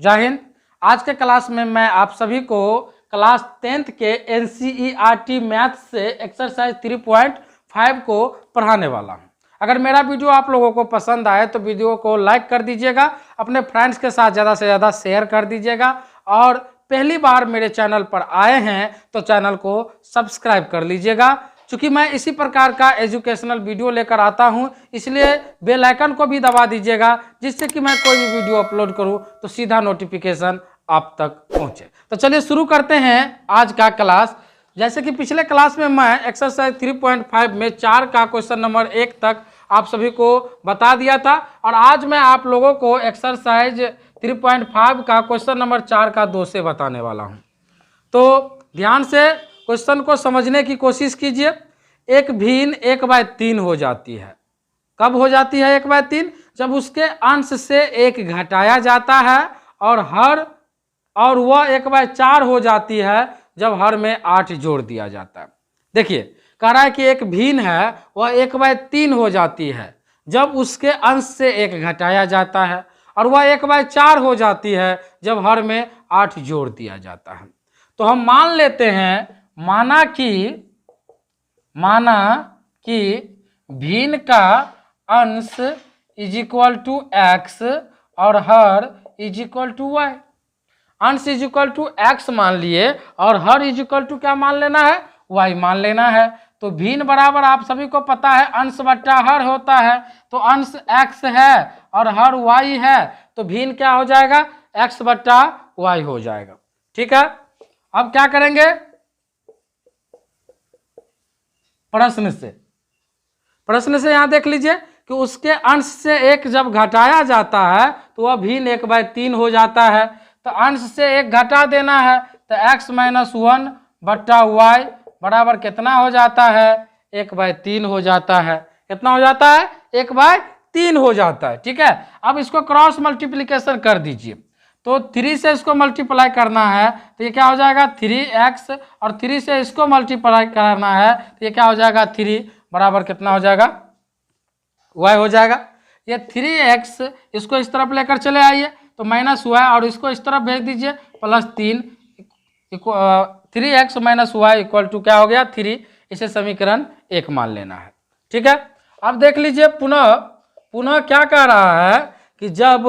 जय हिंद। आज के क्लास में मैं आप सभी को क्लास 10th के NCERT मैथ से एक्सरसाइज 3.5 को पढ़ाने वाला हूं। अगर मेरा वीडियो आप लोगों को पसंद आए तो वीडियो को लाइक कर दीजिएगा, अपने फ्रेंड्स के साथ ज़्यादा से ज़्यादा शेयर कर दीजिएगा और पहली बार मेरे चैनल पर आए हैं तो चैनल को सब्सक्राइब कर लीजिएगा। चूँकि मैं इसी प्रकार का एजुकेशनल वीडियो लेकर आता हूं, इसलिए बेल आइकन को भी दबा दीजिएगा, जिससे कि मैं कोई भी वीडियो अपलोड करूं तो सीधा नोटिफिकेशन आप तक पहुंचे। तो चलिए शुरू करते हैं आज का क्लास। जैसे कि पिछले क्लास में मैं एक्सरसाइज 3.5 में 4 का क्वेश्चन नंबर 1 तक आप सभी को बता दिया था, और आज मैं आप लोगों को एक्सरसाइज 3.5 का क्वेश्चन नंबर 4 का 2 से बताने वाला हूं। तो ध्यान से क्वेश्चन को समझने की कोशिश कीजिए। एक भिन्न 1/3 हो जाती है। कब हो जाती है 1/3? जब उसके अंश से 1 घटाया जाता है, और वह 1/4 हो जाती है जब हर में 8 जोड़ दिया जाता है। देखिए, कह रहा है कि एक भिन्न है वह 1/3 हो जाती है जब उसके अंश से 1 घटाया जाता है, और वह 1/4 हो जाती है जब हर में 8 जोड़ दिया जाता है। तो हम मान लेते हैं, माना कि भिन्न का अंश इज इक्वल टू एक्स और हर इज इक्वल टू वाई। अंश इज इक्वल टू एक्स मान लिए और हर इज इक्वल टू क्या मान लेना है? वाई मान लेना है। तो भिन्न बराबर आप सभी को पता है अंश बट्टा हर होता है। तो अंश एक्स है और हर वाई है, तो भिन्न क्या हो जाएगा? एक्स बट्टा वाई हो जाएगा। ठीक है, अब क्या करेंगे? प्रश्न से यहां देख लीजिए कि उसके अंश से 1 जब घटाया जाता है तो वह भिन्न 1/3 हो जाता है। तो अंश से 1 घटा देना है, तो x - 1 बट्टा वाई बराबर कितना हो जाता है? 1/3 हो जाता है। कितना हो जाता है? 1/3 हो जाता है। ठीक है, अब इसको क्रॉस मल्टीप्लीकेशन कर दीजिए। तो 3 से इसको मल्टीप्लाई करना है तो ये क्या हो जाएगा? 3x, और 3 से इसको मल्टीप्लाई करना है तो ये क्या हो जाएगा? 3 बराबर कितना हो जाएगा? y हो जाएगा। ये 3x इसको इस तरफ लेकर चले आइए तो -y, और इसको इस तरफ भेज दीजिए +3। 3x - y इक्वल टू क्या हो गया? 3। इसे समीकरण 1 मान लेना है। ठीक है, अब देख लीजिए पुनः क्या कह रहा है कि जब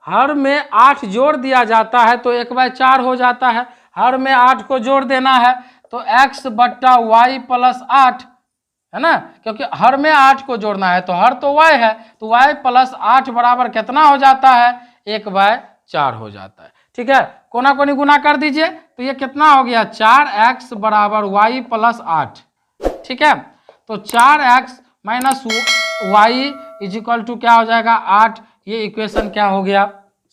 हर में 8 जोड़ दिया जाता है तो 1/4 हो जाता है। हर में 8 को जोड़ देना है तो x बट्टा वाई + 8 है ना, क्योंकि हर में 8 को जोड़ना है तो हर तो y है, तो y + 8 बराबर कितना हो जाता है? 1/4 हो जाता है। ठीक है, कोना कोनी गुना कर दीजिए तो ये कितना हो गया? 4x बराबर y + 8। ठीक है, तो 4x - y is equal to क्या हो जाएगा? 8। ये इक्वेशन क्या हो गया?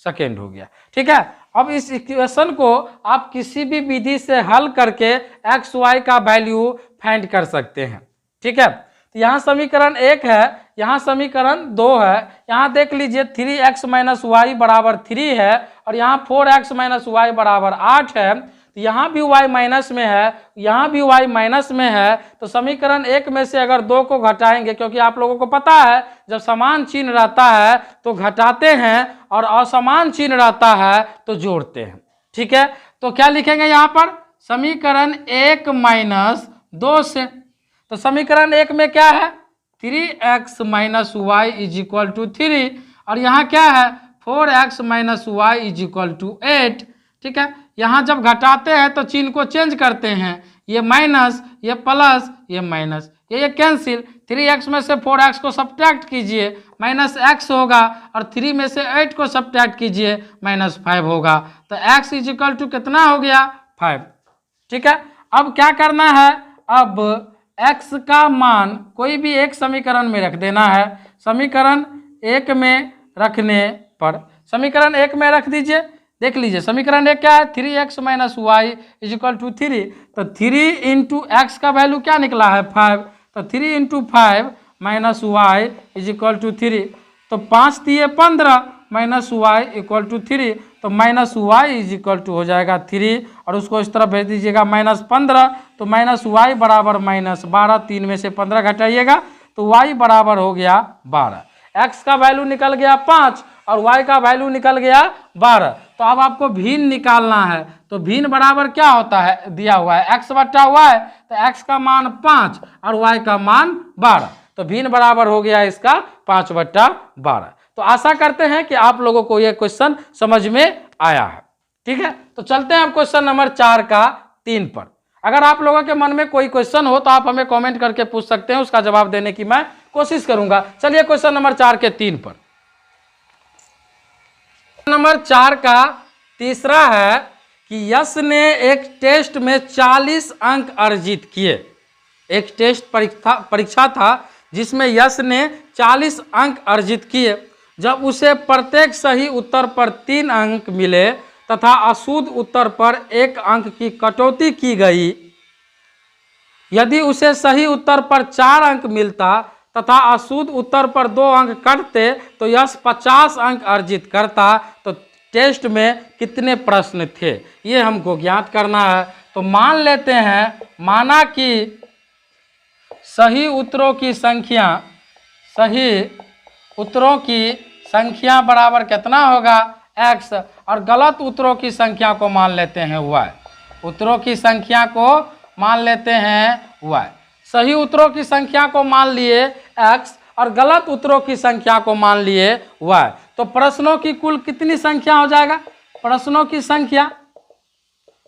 सेकेंड हो गया। ठीक है, अब इस इक्वेशन को आप किसी भी विधि से हल करके x y का वैल्यू फाइंड कर सकते हैं। ठीक है, तो यहाँ समीकरण 1 है, यहाँ समीकरण 2 है। यहाँ देख लीजिए 3x - y बराबर 3 है, और यहाँ 4x - y बराबर 8 है। तो यहाँ भी y माइनस में है, यहाँ भी y माइनस में है। तो समीकरण 1 में से अगर 2 को घटाएंगे, क्योंकि आप लोगों को पता है जब समान चिन्ह रहता है तो घटाते हैं और असमान चिन्ह रहता है तो जोड़ते हैं। ठीक है, तो क्या लिखेंगे यहाँ पर? समीकरण 1 - 2 से। तो समीकरण 1 में क्या है? 3x - y is equal to 3, और यहाँ क्या है? 4x - y is equal to 8। ठीक है, यहाँ जब घटाते हैं तो चिन्ह को चेंज करते हैं, ये माइनस, ये प्लस, ये माइनस, ये कैंसिल। 3x में से 4x को सब्ट्रैक्ट कीजिए, -x होगा, और 3 में से 8 को सब्ट्रैक्ट कीजिए, -5 होगा। तो x इज इक्वल टू कितना हो गया? 5। ठीक है, अब क्या करना है? अब x का मान कोई भी एक समीकरण में रख देना है। समीकरण 1 में रखने पर समीकरण 1 में रख दीजिए। देख लीजिए समीकरण 1 क्या है? 3x - y is equal to 3। तो 3 × x का वैल्यू क्या निकला है? 5। तो 3 × 5 - y इज इक्वल टू 3। तो 5 दिए 15 -y इक्वल टू 3। तो -y इज इक्वल टू हो जाएगा 3, और उसको इस तरफ भेज दीजिएगा -15। तो -y बराबर -12। 3 में से 15 घटाइएगा तो y बराबर हो गया 12। x का वैल्यू निकल गया 5 और y का वैल्यू निकल गया 12। तो अब आपको भिन्न निकालना है। तो भिन्न बराबर क्या होता है, दिया हुआ है x बट्टा वाई, तो x का मान 5 और y का मान 12, तो भिन्न बराबर हो गया इसका 5 बट्टा 12। तो आशा करते हैं कि आप लोगों को यह क्वेश्चन समझ में आया है। ठीक है, तो चलते हैं हम क्वेश्चन नंबर 4 का 3 पर। अगर आप लोगों के मन में कोई क्वेश्चन हो तो आप हमें कमेंट करके पूछ सकते हैं, उसका जवाब देने की मैं कोशिश करूंगा। चलिए क्वेश्चन नंबर 4 के 3 पर। नंबर 4 का तीसरा है कि यश ने एक टेस्ट में 40 अंक अर्जित किए। एक टेस्ट परीक्षा था जिसमें यश ने 40 अंक अर्जित किए। जब उसे प्रत्येक सही उत्तर पर 3 अंक मिले तथा अशुद्ध उत्तर पर 1 अंक की कटौती की गई, यदि उसे सही उत्तर पर 4 अंक मिलता तथा अशुद्ध उत्तर पर 2 अंक कटते तो यश 50 अंक अर्जित करता। तो टेस्ट में कितने प्रश्न थे, ये हमको ज्ञात करना है। तो मान लेते हैं, माना कि सही उत्तरों की संख्या बराबर कितना होगा, x, और गलत उत्तरों की संख्या को मान लेते हैं y। उत्तरों की संख्या को मान लेते हैं y। सही उत्तरों की संख्या को मान लिए x और गलत उत्तरों की संख्या को मान लिए y। तो प्रश्नों की कुल कितनी संख्या हो जाएगा, प्रश्नों की संख्या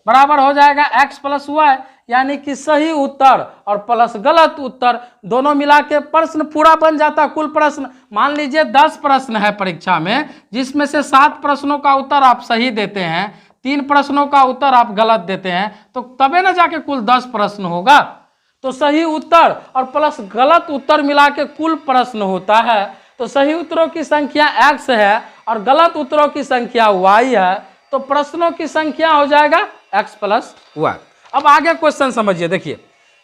बराबर हो जाएगा x प्लस y, यानी कि सही उत्तर और प्लस गलत उत्तर दोनों मिला के प्रश्न पूरा बन जाता। कुल प्रश्न मान लीजिए 10 प्रश्न है परीक्षा में, जिसमें से 7 प्रश्नों का उत्तर आप सही देते हैं, 3 प्रश्नों का उत्तर आप गलत देते हैं, तो तबे ना जाके कुल 10 प्रश्न होगा। तो सही उत्तर और प्लस गलत उत्तर मिला के कुल प्रश्न होता है। तो सही उत्तरों की संख्या x है और गलत उत्तरों की संख्या y है, तो प्रश्नों की संख्या हो जाएगा x प्लस y। अब आगे क्वेश्चन समझिए, देखिए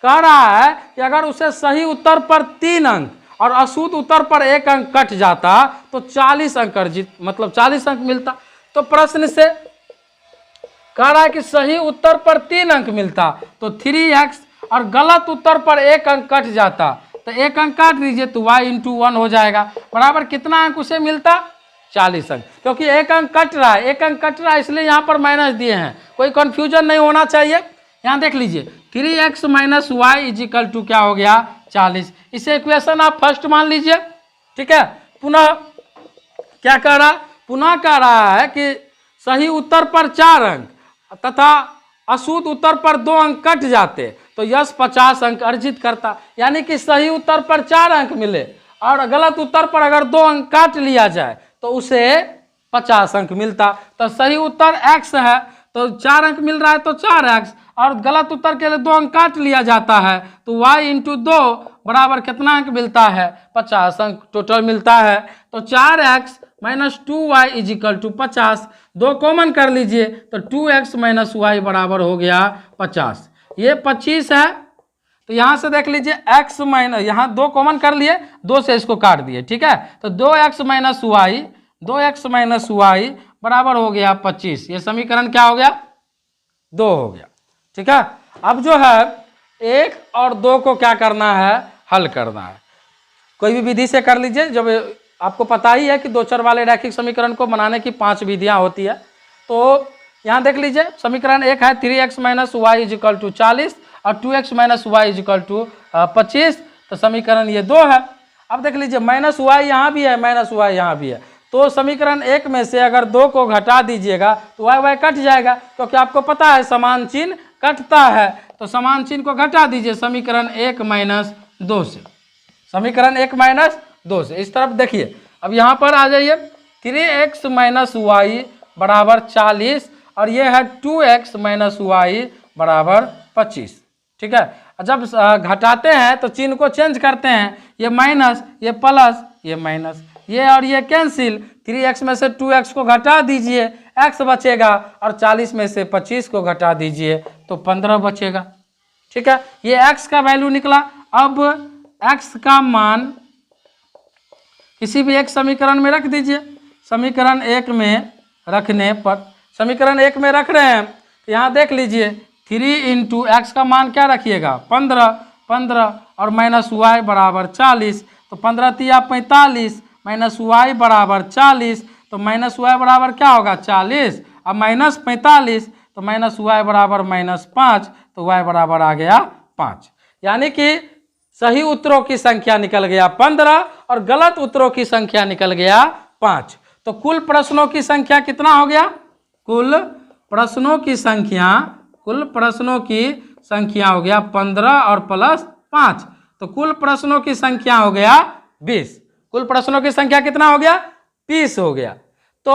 कह रहा है कि अगर उसे सही उत्तर पर 3 अंक और अशुद्ध उत्तर पर 1 अंक कट जाता तो 40 अंक अर्जित, मतलब 40 अंक मिलता। तो प्रश्न से कह रहा है कि सही उत्तर पर 3 अंक मिलता तो 3x, और गलत उत्तर पर 1 अंक कट जाता तो 1 अंक काट दीजिए तो y इंटू 1 हो जाएगा, बराबर कितना अंक उसे मिलता, 40 अंक। क्योंकि 1 अंक कट रहा है, 1 अंक कट रहा है, इसलिए यहाँ पर माइनस दिए हैं, कोई कंफ्यूजन नहीं होना चाहिए। यहाँ देख लीजिए 3x minus Y is equal to क्या हो गया, 40। इसे इक्वेशन आप फर्स्ट मान लीजिए। ठीक है, पुनः क्या कह रहा, पुनः कह रहा है कि सही उत्तर पर 4 अंक तथा अशुद्ध उत्तर पर 2 अंक कट जाते तो यश 50 अंक अर्जित करता। यानी कि सही उत्तर पर 4 अंक मिले और गलत उत्तर पर अगर 2 अंक काट लिया जाए तो उसे 50 अंक मिलता। तो सही उत्तर x है तो 4 अंक मिल रहा है तो 4x, और गलत उत्तर के लिए 2 अंक काट लिया जाता है तो y इंटू 2 बराबर कितना अंक मिलता है, 50 अंक टोटल मिलता है। तो 4x minus 2y is equal to 50, 2 common कर लीजिए तो 2x माइनस वाई बराबर हो गया 50। ये 25 है, तो यहाँ से देख लीजिए x माइनस, यहाँ 2 कॉमन कर लिए, 2 से इसको काट दिए। ठीक है, तो 2x minus Y, 2x minus Y बराबर हो गया 25। ये समीकरण क्या हो गया, 2 हो गया। ठीक है, अब जो है 1 और 2 को क्या करना है, हल करना है। कोई भी विधि से कर लीजिए, जब आपको पता ही है कि 2 चर वाले रैखिक समीकरण को बनाने की 5 विधियां होती है। तो यहाँ देख लीजिए समीकरण 1 है 3x minus Y is equal to 40 और 2x minus Y is equal to 25। तो समीकरण ये 2 है। अब देख लीजिए माइनस वाई यहाँ भी है, माइनस वाई यहाँ भी है, तो समीकरण 1 में से अगर 2 को घटा दीजिएगा तो y कट जाएगा, क्योंकि आपको पता है समान चिन्ह कटता है। तो समान चिन्ह को घटा दीजिए समीकरण 1 माइनस 2 से, समीकरण 1 माइनस 2 से। इस तरफ देखिए, अब यहाँ पर आ जाइए 3x माइनस वाई बराबर 40 और ये है 2x माइनस वाई बराबर 25। ठीक है, जब घटाते हैं तो चिन्ह को चेंज करते हैं, ये माइनस, ये प्लस, ये माइनस, ये और ये कैंसिल। 3x में से 2x को घटा दीजिए, x बचेगा, और 40 में से 25 को घटा दीजिए तो 15 बचेगा। ठीक है, ये x का वैल्यू निकला। अब x का मान किसी भी एक समीकरण में रख दीजिए। समीकरण 1 में रखने पर, समीकरण 1 में रख रहे हैं तो यहाँ देख लीजिए 3 इंटू एक्स का मान क्या रखिएगा, 15 और माइनस वाई बराबर 40। तो 15 तिया 45 माइनस वाई बराबर 40, तो माइनस वाई बराबर क्या होगा 40 अब -45 तो -y बराबर -5, तो y बराबर आ गया 5। यानी कि सही उत्तरों की संख्या निकल गया 15 और गलत उत्तरों की संख्या निकल गया 5। तो कुल प्रश्नों की संख्या कितना हो गया? कुल प्रश्नों की संख्या हो गया 15 और प्लस 5, तो कुल प्रश्नों की संख्या हो गया 20। कुल प्रश्नों की संख्या कितना हो गया? 20 हो गया। तो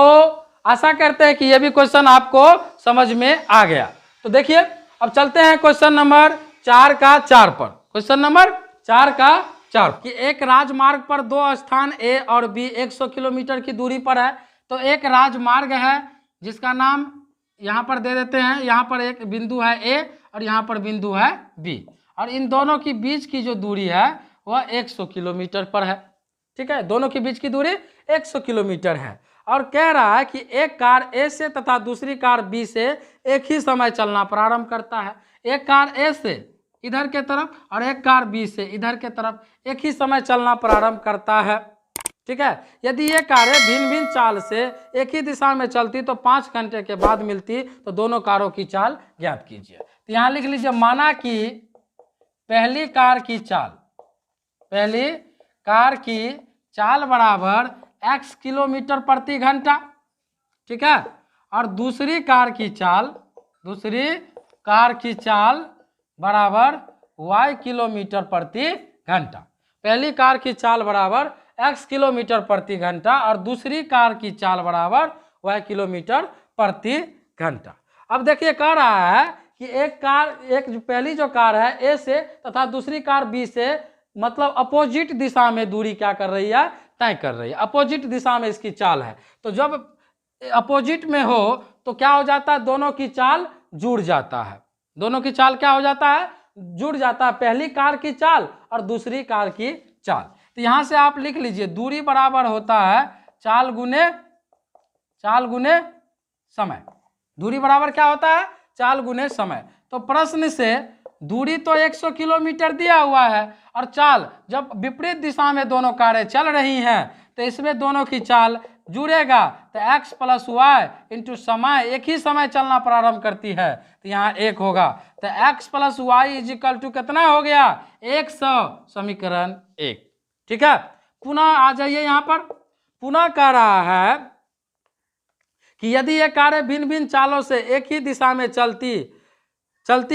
आशा करते हैं कि यह भी क्वेश्चन आपको समझ में आ गया। तो देखिए अब चलते हैं क्वेश्चन नंबर 4 का 4 पर। क्वेश्चन नंबर 4 का 4 कि एक राजमार्ग पर दो स्थान ए और बी 100 किलोमीटर की दूरी पर है। तो एक राजमार्ग है जिसका नाम यहाँ पर दे देते हैं, यहाँ पर एक बिंदु है ए और यहाँ पर बिंदु है बी, और इन दोनों की बीच की जो दूरी है वह 100 किलोमीटर पर है। ठीक है, दोनों के बीच की दूरी 100 किलोमीटर है और कह रहा है कि एक कार ए से तथा दूसरी कार बी से एक ही समय चलना प्रारंभ करता है। एक कार ए से इधर के तरफ और एक कार बी से इधर के तरफ एक ही समय चलना प्रारंभ करता है। ठीक है, यदि ये कारें भिन्न भिन्न चाल से एक ही दिशा में चलती तो 5 घंटे के बाद मिलती, तो दोनों कारों की चाल ज्ञात कीजिए। तो यहाँ लिख लीजिए, माना कि पहली कार की चाल बराबर x किलोमीटर प्रति घंटा। ठीक है, और दूसरी कार की चाल बराबर y किलोमीटर प्रति घंटा। पहली कार की चाल बराबर x किलोमीटर प्रति घंटा और दूसरी कार की चाल बराबर y किलोमीटर प्रति घंटा। अब देखिए कह रहा है कि पहली जो कार है ए से तथा दूसरी कार बी से, मतलब अपोजिट दिशा में दूरी क्या कर रही है? तय कर रही है। अपोजिट दिशा में इसकी चाल है, तो जब अपोजिट में हो तो क्या हो जाता है? दोनों की चाल जुड़ जाता है। दोनों की चाल क्या हो जाता है? जुड़ जाता है, पहली कार की चाल और दूसरी कार की चाल। तो यहां से आप लिख लीजिए, दूरी बराबर होता है चाल गुने समय। दूरी बराबर क्या होता है? चाल गुने समय। तो प्रश्न से दूरी तो 100 किलोमीटर दिया हुआ है और चाल, जब विपरीत दिशा में दोनों कारें चल रही हैं तो इसमें दोनों की चाल जुड़ेगा, तो x + y इंटू समय, एक ही समय चलना प्रारंभ करती है, तो यहाँ 1 होगा। तो x + y = कितना हो गया? 100, समीकरण 1। ठीक है, पुनः आ जाइए यहाँ पर। पुनः कह रहा है कि यदि ये कारें भिन्न भिन्न चालों से एक ही दिशा में चलती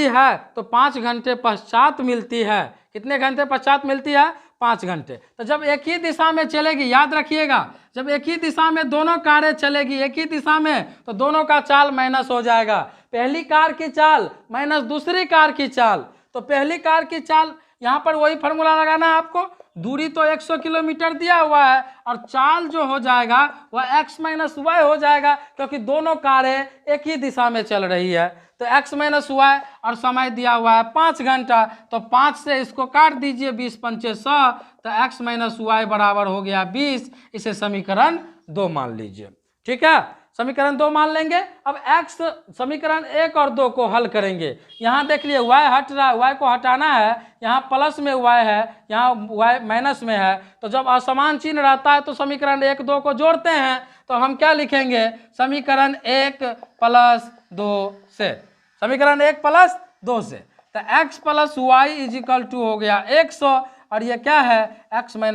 है तो 5 घंटे पश्चात मिलती है। कितने घंटे पश्चात मिलती है? 5 घंटे। तो जब एक ही दिशा में चलेगी, याद रखिएगा, जब एक ही दिशा में दोनों कारें चलेगी एक ही दिशा में, तो दोनों का चाल माइनस हो जाएगा। पहली कार की चाल माइनस दूसरी कार की चाल, तो पहली कार की चाल, यहाँ पर वही फॉर्मूला लगाना है आपको। दूरी तो 100 किलोमीटर दिया हुआ है और चाल जो हो जाएगा वह x - y हो जाएगा, क्योंकि दोनों कारें एक ही दिशा में चल रही है। तो x - y और समय दिया हुआ है 5 घंटा, तो 5 से इसको काट दीजिए, 20 × 5 = 100, तो x - y बराबर हो गया 20। इसे समीकरण 2 मान लीजिए। ठीक है, समीकरण 2 मान लेंगे। अब x समीकरण 1 और 2 को हल करेंगे। यहाँ देख लिए y हट रहा है, y को हटाना है, यहाँ प्लस में y है, यहाँ y माइनस में है, तो जब असमान चिन्ह रहता है तो समीकरण 1 2 को जोड़ते हैं, तो हम क्या लिखेंगे? समीकरण 1 + 2 से, समीकरण 1 + 2 से, तो x + y = हो गया 100 और ये क्या है? x - y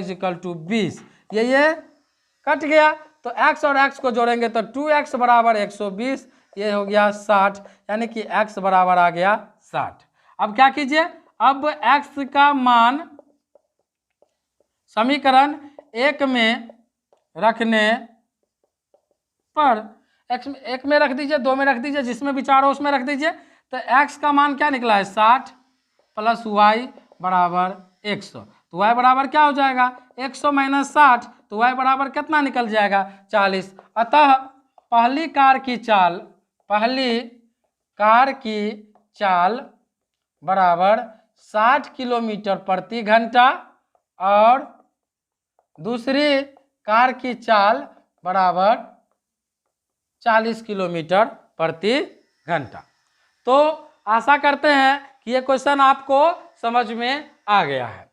= 20। ये कट गया, तो x और x को जोड़ेंगे तो 2x बराबर 120, ये हो गया 60, यानी कि x बराबर आ गया 60। अब क्या कीजिए? अब x का मान समीकरण 1 में रखने पर, एक में रख दीजिए, 2 में रख दीजिए, जिसमें विचार हो उसमें रख दीजिए। तो x का मान क्या निकला है? 60 + y बराबर 100। तो y बराबर क्या हो जाएगा? 100 - 60, तो y बराबर कितना निकल जाएगा? 40। अतः पहली कार की चाल बराबर 60 किलोमीटर प्रति घंटा और दूसरी कार की चाल बराबर 40 किलोमीटर प्रति घंटा। तो आशा करते हैं कि ये क्वेश्चन आपको समझ में आ गया है।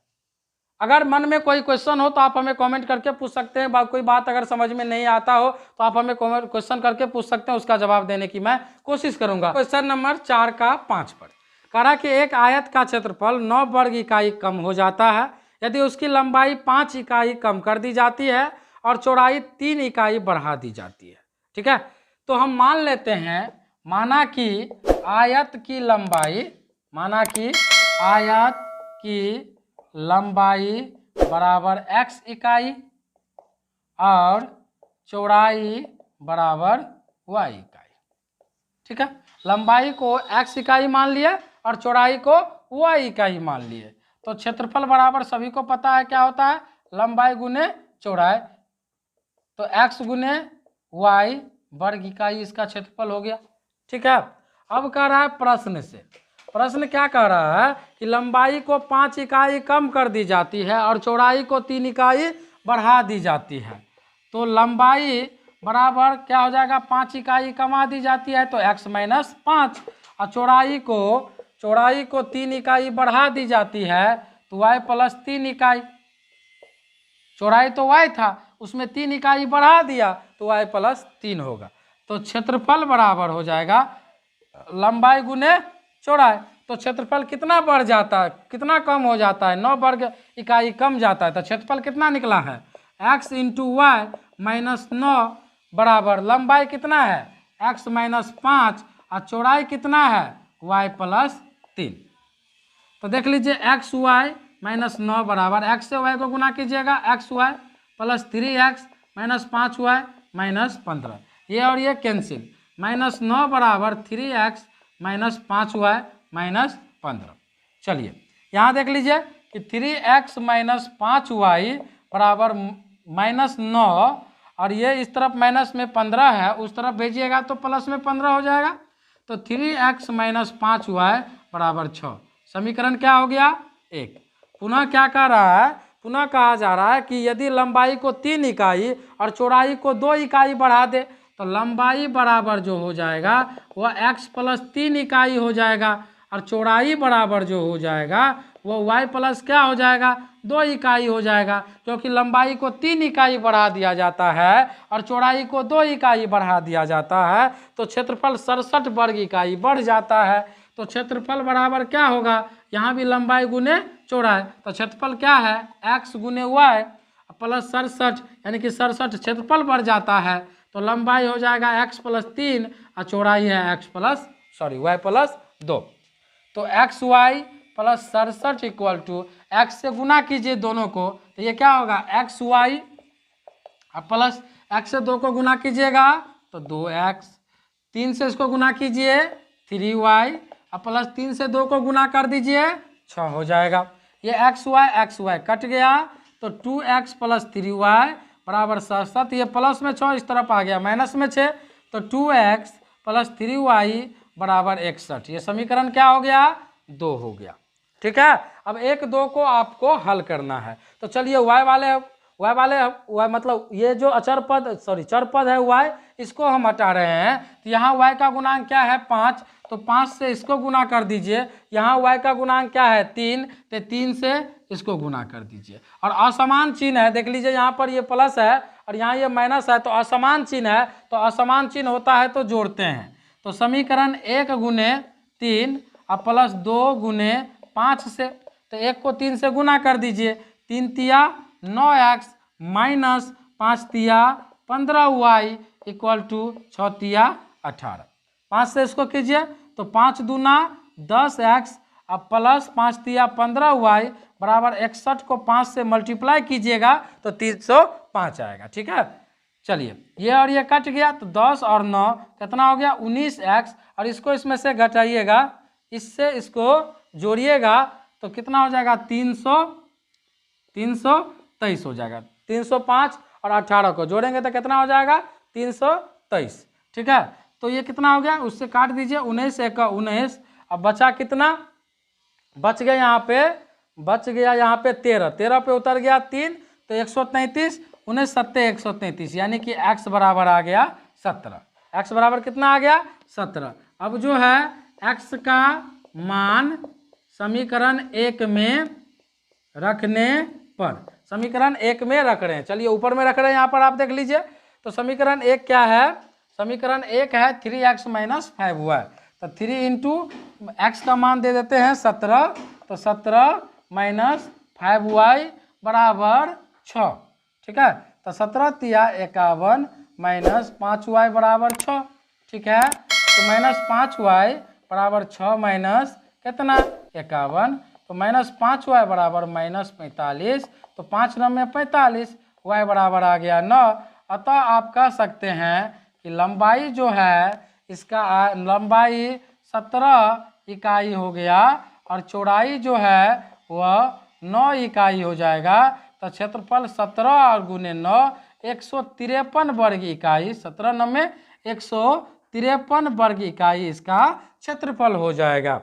अगर मन में कोई क्वेश्चन हो तो आप हमें कमेंट करके पूछ सकते हैं। कोई बात अगर समझ में नहीं आता हो तो आप हमें क्वेश्चन करके पूछ सकते हैं, उसका जवाब देने की मैं कोशिश करूंगा। क्वेश्चन नंबर 4 का 5 पर कह रहा कि एक आयत का क्षेत्रफल 9 वर्ग इकाई कम हो जाता है यदि उसकी लंबाई 5 इकाई कम कर दी जाती है और चौड़ाई 3 इकाई बढ़ा दी जाती है। ठीक है, तो हम मान लेते हैं, माना कि आयत की लंबाई बराबर x इकाई और चौड़ाई बराबर y इकाई। ठीक है, लंबाई को x इकाई मान लिए और चौड़ाई को y इकाई मान लिए। तो क्षेत्रफल बराबर सभी को पता है क्या होता है, लंबाई गुने चौड़ाई, तो x गुने y वर्ग इकाई इसका क्षेत्रफल हो गया। ठीक है, अब कह रहा है प्रश्न क्या कह रहा है कि लंबाई को 5 इकाई कम कर दी जाती है और चौड़ाई को 3 इकाई बढ़ा दी जाती है। तो लंबाई बराबर क्या हो जाएगा, 5 इकाई कमा दी जाती है तो x माइनस 5, और चौड़ाई को 3 इकाई बढ़ा दी जाती है तो y प्लस 3 इकाई। चौड़ाई तो y था, उसमें 3 इकाई बढ़ा दिया तो y प्लस 3 होगा। तो क्षेत्रफल बराबर हो जाएगा लंबाई गुने चौड़ाई। तो क्षेत्रफल कितना बढ़ जाता है, कितना कम हो जाता है, 9 वर्ग इकाई कम जाता है। तो क्षेत्रफल कितना निकला है, x इंटू वाई माइनस 9 बराबर लंबाई कितना है x माइनस 5 और चौड़ाई कितना है y प्लस 3। तो देख लीजिए एक्स वाई माइनस 9 बराबर x से y को गुना कीजिएगा, X Y plus 3x minus 5y minus 15, ये और ये कैंसिल, माइनस 9 बराबर 3x माइनस 5y माइनस 15। चलिए यहाँ देख लीजिए कि 3x माइनस 5y बराबर माइनस 9, और ये इस तरफ माइनस में 15 है, उस तरफ भेजिएगा तो प्लस में 15 हो जाएगा। तो 3x माइनस 5y बराबर 6, समीकरण क्या हो गया 1। पुनः क्या कह रहा है, पुनः कहा जा रहा है कि यदि लंबाई को 3 इकाई और चौड़ाई को 2 इकाई बढ़ा दे तो लंबाई बराबर जो हो जाएगा वह x प्लस 3 इकाई हो जाएगा और चौड़ाई बराबर जो हो जाएगा वो y प्लस क्या हो जाएगा 2 इकाई हो जाएगा, क्योंकि लंबाई को 3 इकाई बढ़ा दिया जाता है और चौड़ाई को 2 इकाई बढ़ा दिया जाता है तो क्षेत्रफल 67 वर्ग इकाई बढ़ जाता है। तो क्षेत्रफल बराबर क्या होगा, यहाँ भी लंबाई गुने चौड़ाई, तो क्षेत्रफल क्या है x गुने y प्लस 67, यानी कि 67 क्षेत्रफल बढ़ जाता है तो लंबाई हो जाएगा x प्लस 3 और चौड़ाई है y प्लस 2। तो X Y plus 67 equal to x से गुना कीजिए दोनों को, तो ये क्या होगा एक्स वाई प्लस x से 2 को गुना कीजिएगा तो 2x, 3 से इसको गुना कीजिए 3y और प्लस 3 से 2 को गुना कर दीजिए 6 हो जाएगा। ये एक्स वाई कट गया तो 2x प्लस 3y बराबर 67, ये प्लस में 6 इस तरफ आ गया माइनस में 6, तो 2x प्लस 3y बराबर 61, ये समीकरण क्या हो गया 2 हो गया। ठीक है, अब 1 2 को आपको हल करना है। तो चलिए y मतलब ये जो चर पद है y, इसको हम हटा रहे हैं। तो यहाँ y का गुणांक क्या है 5, तो 5 से इसको गुना कर दीजिए। यहाँ y का गुणांक क्या है 3, तो 3 से इसको गुना कर दीजिए। और असमान चिन्ह है, देख लीजिए यहाँ पर ये प्लस है और यहाँ ये माइनस है, तो असमान चिन्ह है, तो असमान चिन्ह होता है तो जोड़ते हैं। तो समीकरण 1 गुने 3 और प्लस 2 गुने 5 से, तो 1 को 3 से गुना कर दीजिए, 3 तिया 9x माइनस 5 तिया 15y इक्वल टू 6 तिया 18। 5 से इसको कीजिए तो 5 दूना 10x अब प्लस 5 तिया 15y बराबर 61 को 5 से मल्टीप्लाई कीजिएगा तो 305 आएगा। ठीक है, चलिए ये और ये कट गया तो 10 और 9 कितना हो गया 19x, और इसको इसमें से घटाइएगा, इससे इसको जोड़िएगा तो कितना हो जाएगा 323 हो जाएगा। 305 और 18 को जोड़ेंगे तो कितना हो जाएगा 323। ठीक है, तो ये कितना हो गया उससे काट दीजिए, 19 1 19, अब बचा कितना, बच गया यहाँ पे 13 पे उतर गया 3 तो 133, 19 7 133, यानी कि x बराबर आ गया 17। x बराबर कितना आ गया 17। अब जो है x का मान समीकरण 1 में रखने पर समीकरण 1 में रख रहे हैं। चलिए ऊपर में रख रहे हैं, यहाँ पर आप देख लीजिए। तो समीकरण 1 क्या है? समीकरण 1 है 3x माइनस 5y। तो 3 इंटू एक्स का मान दे देते हैं 17, तो 17 माइनस 5y बराबर 6। ठीक है, तो 17 तिया 51 माइनस 5y बराबर 6। ठीक है, तो माइनस 5y बराबर 6 माइनस कितना 51, तो माइनस 5y बराबर माइनस 45, तो 5 9 45, y बराबर आ गया 9। अतः आप कह सकते हैं कि लंबाई जो है इसका लंबाई 17 इकाई हो गया और चौड़ाई जो है वह 9 इकाई हो जाएगा। तो क्षेत्रफल 17 और गुने 9 153 वर्ग इकाई, 17 9 153 वर्ग इकाई इसका क्षेत्रफल हो जाएगा।